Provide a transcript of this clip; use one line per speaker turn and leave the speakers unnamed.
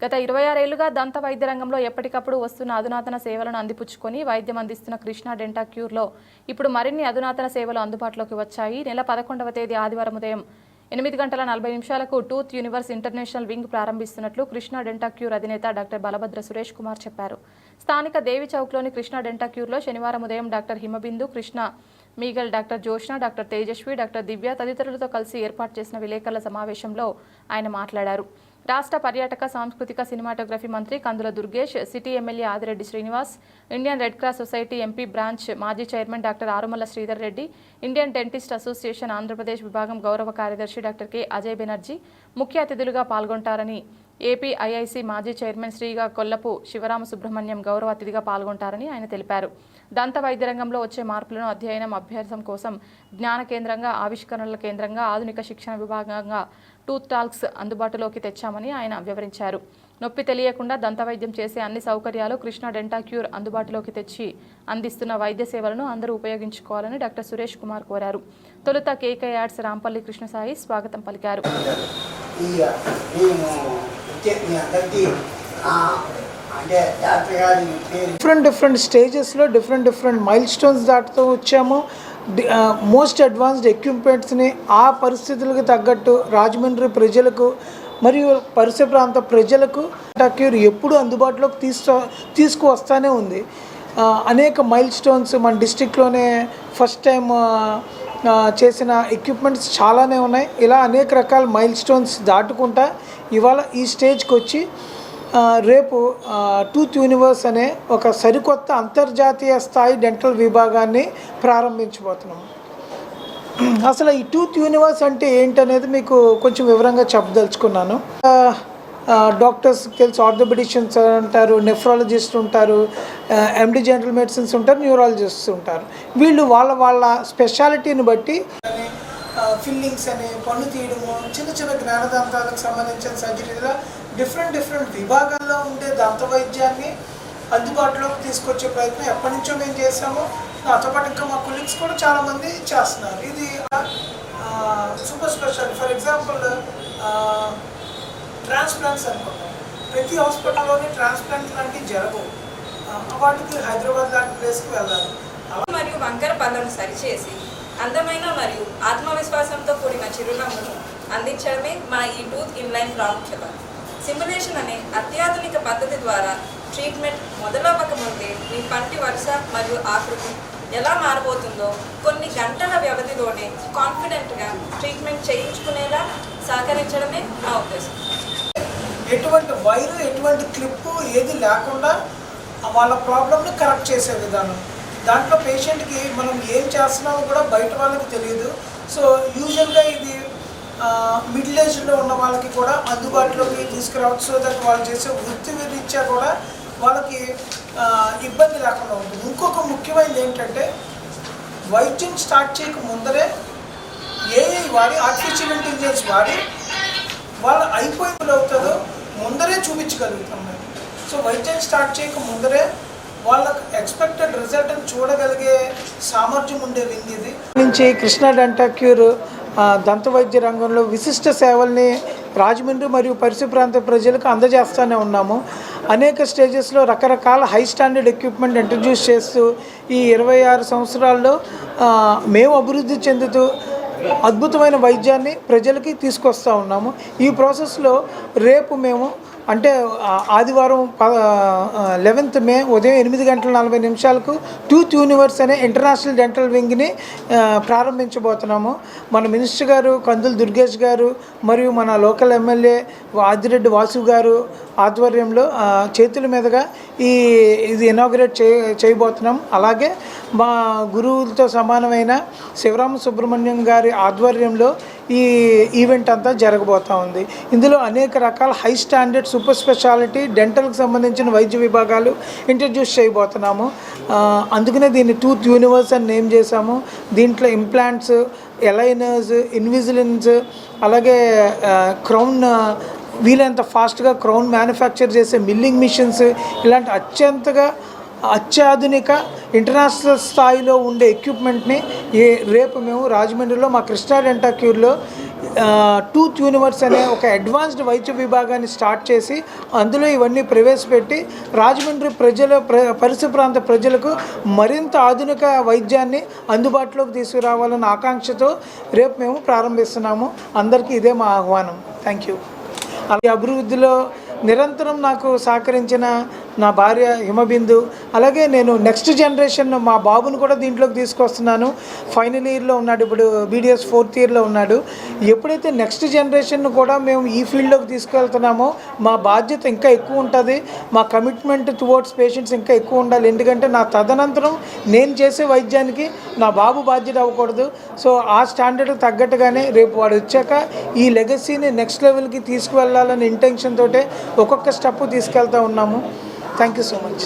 గత 26 ఏళ్లుగా దంత వైద్య రంగంలో ఎప్పటికప్పుడు వస్తున్న అధునాతన సేవలను అందిపుచ్చుకొని వైద్యం అందిస్తున్న కృష్ణ డెంటల్ క్యూర్లో ఇప్పుడు మరిన్ని అధునాతన సేవలు అందుబాటులోకి వచ్చాయి. నెల 11వ తేదీ ఆదివారం ఉదయం 8:40 టూత్ యూనివర్స్ ఇంటర్నేషనల్ వింగ్ ప్రారంభిస్తున్నట్లు కృష్ణ డెంటల్ క్యూర్ అధినేత డాక్టర్ బలభద్ర సురేష్ కుమార్ చెప్పారు. స్థానిక దేవి చౌక్లోని కృష్ణ డెంటల్ క్యూర్లో శనివారం ఉదయం doctor Himabindu, Krishna Meegal, doctor Joshna, doctor Tejaswi, doctor Divya తదితరులతో కలిసి ఏర్పాటు చేసిన విలేకరుల సమావేశంలో ఆయన మాట్లాడారు. రాష్ట్ర పర్యాటక, సాంస్కృతిక, సినిమాటోగ్రఫీ మంత్రి Kandula Durgesh, city MLA Adireddy Srinivas, Indian red cross society MP branch మాజీ chairman doctor Arumalla Sridhar Reddy, Indian dentist association Andhra Pradesh విభాగం గౌరవ కార్యదర్శి డాక్టర్ కె అజయ్ బెనర్జీ ముఖ్య అతిథులుగా పాల్గొంటారని, ఏపీ ఐఐసి మాజీ చైర్మన్ శ్రీగా కొల్లపు శివరామ సుబ్రహ్మణ్యం గౌరవ అతిథిగా పాల్గొంటారని ఆయన తెలిపారు. దంత వైద్య రంగంలో వచ్చే మార్పులను అధ్యయనం, అభ్యాసం కోసం జ్ఞాన కేంద్రంగా, ఆవిష్కరణల కేంద్రంగా, ఆధునిక శిక్షణ విభాగంగా టూత్ టాక్స్ అందుబాటులోకి తెచ్చామని ఆయన వివరించారు. నొప్పి తెలియకుండా దంత వైద్యం చేసే అన్ని సౌకర్యాలు కృష్ణ డెంటల్ క్యూర్ అందుబాటులోకి తెచ్చి అందిస్తున్న వైద్య సేవలను అందరూ ఉపయోగించుకోవాలని డాక్టర్ సురేష్ కుమార్ కోరారు. తొలుత కేకే యాడ్స్ రాంపల్లి కృష్ణసాయి స్వాగతం పలికారు.
డిఫరెంట్ స్టేజెస్లో డిఫరెంట్ మైల్ స్టోన్స్ దాటుతూ వచ్చాము. మోస్ట్ అడ్వాన్స్డ్ ఎక్విప్మెంట్స్ని ఆ పరిస్థితులకు తగ్గట్టు రాజమండ్రి ప్రజలకు మరియు పరిసర ప్రాంత ప్రజలకు క్యూర్ ఎప్పుడు అందుబాటులోకి తీసుకువస్తానే ఉంది. అనేక మైల్ స్టోన్స్ మన డిస్టిక్లోనే ఫస్ట్ టైం చేసిన ఎక్విప్మెంట్స్ చాలానే ఉన్నాయి. ఇలా అనేక రకాల మైల్ స్టోన్స్ దాటుకుంటా ఇవాళ ఈ స్టేజ్కి వచ్చి రేపు టూత్ యూనివర్స్ అనే ఒక సరికొత్త అంతర్జాతీయ స్థాయి డెంటల్ విభాగాన్ని ప్రారంభించబోతున్నాము. అసలు ఈ టూత్ యూనివర్స్ అంటే ఏంటనేది మీకు కొంచెం వివరంగా చెప్పదలుచుకున్నాను. డాక్టర్స్ తెలుసు, ఆర్థోపెడిషియన్స్ ఉంటారు, నెఫ్రాలజిస్ట్ ఉంటారు, ఎండి జనరల్ మెడిసిన్స్ ఉంటారు, న్యూరాలజిస్ట్ ఉంటారు. వీళ్ళు వాళ్ళ స్పెషాలిటీని బట్టి ఫిల్లింగ్స్ అని, పన్ను తీయడము, చిన్న జ్ఞానదంతాలకు సంబంధించిన సర్జరీలో డిఫరెంట్ విభాగాల్లో ఉండే దంత వైద్యాన్ని అందుబాటులోకి తీసుకొచ్చే ప్రయత్నం ఎప్పటి నుంచో మేము చేసాము. నాతో పాటు ఇంకా మా కొలీగ్స్ కూడా చాలామంది చేస్తున్నారు. ఇది super speciality. For example transplants అనుకుంటాం. ప్రతి హాస్పిటల్లోనే ట్రాన్స్ప్లాంట్ లాంటివి జరగవు. వాటికి హైదరాబాద్ లాంటి ప్లేస్కి వెళ్ళాలి.
మరియు వంకర పళ్ళను సరిచేసి అందమైన మరియు ఆత్మవిశ్వాసంతో కూడిన చిరునవ్వును అందించడమే మా ఈ టూత్ ఇన్లైన్ ప్రాముఖ్యత. సిమ్యులేషన్ అనే అత్యాధునిక పద్ధతి ద్వారా ట్రీట్మెంట్ మొదలవ్వకముందే మీ పంటి వరుస మరియు ఆకృతి ఎలా మారబోతుందో కొన్ని గంటల వ్యవధిలోనే కాన్ఫిడెంట్గా ట్రీట్మెంట్ చేయించుకునేలా సహకరించడమే మా ఉద్దేశం.
ఎటువంటి వైరు, ఎటువంటి క్లిప్పు ఏది లేకుండా వాళ్ళ ప్రాబ్లమ్ని కరెక్ట్ చేసే విధానం. దాంట్లో పేషెంట్కి మనం ఏం చేస్తున్నామో కూడా బయట వాళ్ళకి తెలియదు. సో యూజువల్గా ఇది మిడిల్ ఏజ్లో ఉన్న వాళ్ళకి కూడా అందుబాటులోకి తీసుకురావచ్చు. సో దట్ వాళ్ళు చేసే వృత్తి రీత్యా కూడా వాళ్ళకి ఇబ్బంది లేకుండా ఉంటుంది. ఇంకొక ముఖ్యమైనది ఏంటంటే వైద్యం స్టార్ట్ చేయక ముందరే ఏఐ వాడి, ఆర్టిఫిషియల్ ఇంటెలిజెన్స్ వాడి వాళ్ళు అయిపోయింది అవుతుందో ముందరే చూపించగలుగుతాం మేము. సో వైద్యం స్టార్ట్ చేయక ముందరే వాళ్ళకు ఎక్స్పెక్టెడ్ రిజల్ట్ని చూడగలిగే సామర్థ్యం ఉండే వింగ్ ఇది. నుంచి కృష్ణ డెంటల్ క్యూర్ దంత వైద్య రంగంలో విశిష్ట సేవల్ని రాజమండ్రి మరియు పరిసర ప్రాంత ప్రజలకు అందజేస్తూనే ఉన్నాము. అనేక స్టేజెస్లో రకరకాల హై స్టాండర్డ్ ఎక్విప్మెంట్ ఇంట్రడ్యూస్ చేస్తూ ఈ 26 సంవత్సరాల్లో మేము అభివృద్ధి చెందుతూ అద్భుతమైన వైద్యాన్ని ప్రజలకి తీసుకొస్తూ ఉన్నాము. ఈ ప్రాసెస్లో రేపు మేము అంటే ఆదివారం 11 మే ఉదయం 8:40 టూత్ యూనివర్స్ అనే ఇంటర్నేషనల్ డెంటల్ వింగ్ని ప్రారంభించబోతున్నాము. మన మినిస్టర్ గారు కందుల దుర్గేష్ గారు మరియు మన లోకల్ ఎమ్మెల్యే ఆదిరెడ్డి వాసు గారు ఆధ్వర్యంలో చేతుల మీదుగా ఇది ఇనాగ్రేట్ చేయబోతున్నాం. అలాగే మా గురువులతో సమానమైన శివరామ సుబ్రహ్మణ్యం గారి ఆధ్వర్యంలో ఈ ఈవెంట్ అంతా జరగబోతూ ఉంది. ఇందులో అనేక రకాల హై స్టాండర్డ్ సూపర్ స్పెషాలిటీ డెంటల్కి సంబంధించిన వైద్య విభాగాలు ఇంట్రడ్యూస్ చేయబోతున్నాము. అందుకనే దీన్ని టూత్ యూనివర్స్ అని నేమ్ చేశాము. దీంట్లో ఇంప్లాంట్స్, ఎలైనర్స్, ఇన్విజిలెన్స్, అలాగే క్రౌన్, వీలైనంత ఫాస్ట్గా క్రౌన్ మ్యానుఫ్యాక్చర్ చేసే మిల్లింగ్ మిషన్స్, ఇలాంటి అత్యాధునిక ఇంటర్నేషనల్ స్థాయిలో ఉండే ఎక్విప్మెంట్ని రేపు మేము రాజమండ్రిలో మా కృష్ణ డెంటల్ క్యూర్లో టూత్ యూనివర్స్ అనే ఒక అడ్వాన్స్డ్ వైద్య విభాగాన్ని స్టార్ట్ చేసి అందులో ఇవన్నీ ప్రవేశపెట్టి రాజమండ్రి పరిసర ప్రాంత ప్రజలకు మరింత ఆధునిక వైద్యాన్ని అందుబాటులోకి తీసుకురావాలన్న ఆకాంక్షతో రేపు మేము ప్రారంభిస్తున్నాము. అందరికీ ఇదే మా ఆహ్వానం. Thank you. అలాగే అభివృద్ధిలో నిరంతరం నాకు సహకరించిన నా భార్య హిమబిందు, అలాగే నేను నెక్స్ట్ జనరేషన్ మా బాబును కూడా దీంట్లోకి తీసుకొస్తున్నాను. ఫైనల్ ఇయర్లో ఉన్నాడు, ఇప్పుడు BDS 4th ఇయర్లో ఉన్నాడు. ఎప్పుడైతే నెక్స్ట్ జనరేషన్ను కూడా మేము ఈ ఫీల్డ్లోకి తీసుకెళ్తున్నామో మా బాధ్యత ఇంకా ఎక్కువ ఉంటుంది, మా కమిట్మెంట్ టువర్డ్స్ పేషెంట్స్ ఇంకా ఎక్కువ ఉండాలి. ఎందుకంటే నా తదనంతరం నేను చేసే వైద్యానికి నా బాబు బాధ్యత అవ్వకూడదు. సో ఆ స్టాండర్డ్కి తగ్గట్టుగానే రేపు వాడు వచ్చాక ఈ లెగసీని నెక్స్ట్ లెవెల్కి తీసుకువెళ్ళాలనే ఇంటెన్షన్ తోటే ఒక్కొక్క స్టెప్ తీసుకెళ్తూ ఉన్నాము. Thank you so much.